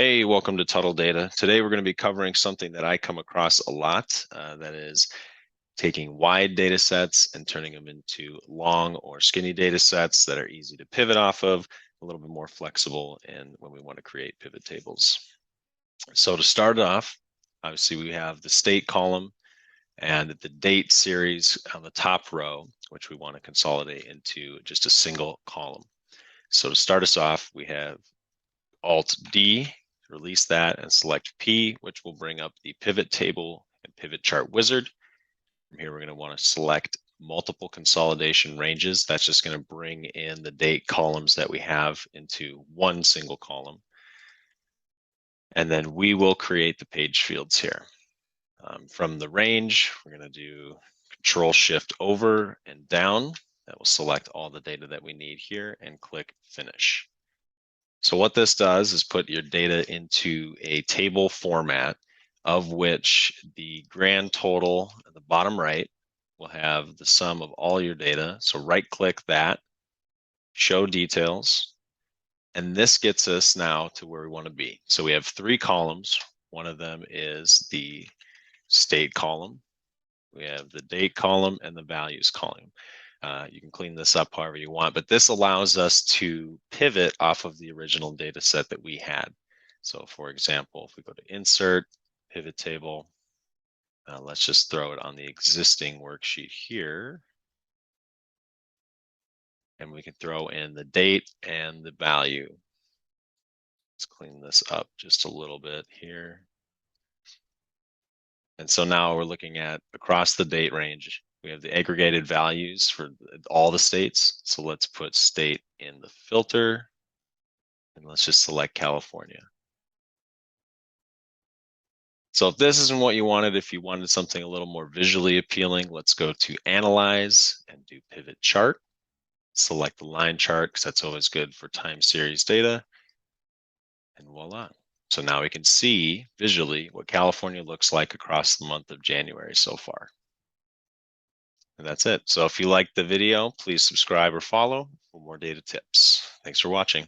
Hey, welcome to Tuttle Data. Today we're going to be covering something that I come across a lot, that is taking wide data sets and turning them into long or skinny data sets that are easy to pivot off of, a little bit more flexible and when we want to create pivot tables. So to start off, obviously we have the state column and the date series on the top row, which we want to consolidate into just a single column. So to start us off, we have Alt D, release that and select P, which will bring up the pivot table and pivot chart wizard. From here, we're going to want to select multiple consolidation ranges. That's just going to bring in the date columns that we have into one single column. And then we will create the page fields here. From the range, we're going to do Control Shift over and down. That will select all the data that we need here and click Finish. So what this does is put your data into a table format of which the grand total at the bottom right will have the sum of all your data. So right click that, show details, and this gets us now to where we want to be. So we have three columns. One of them is the state column. We have the date column and the values column. You can clean this up however you want, but this allows us to pivot off of the original data set that we had. So for example, if we go to Insert, Pivot Table, let's just throw it on the existing worksheet here. And we can throw in the date and the value. Let's clean this up just a little bit here. And so now we're looking at across the date range, we have the aggregated values for all the states. So let's put state in the filter and let's just select California. So if this isn't what you wanted, if you wanted something a little more visually appealing, let's go to Analyze and do Pivot Chart. Select the line chart because that's always good for time series data. And voila. So now we can see visually what California looks like across the month of January so far. And that's it. So if you liked the video, please subscribe or follow for more data tips. Thanks for watching.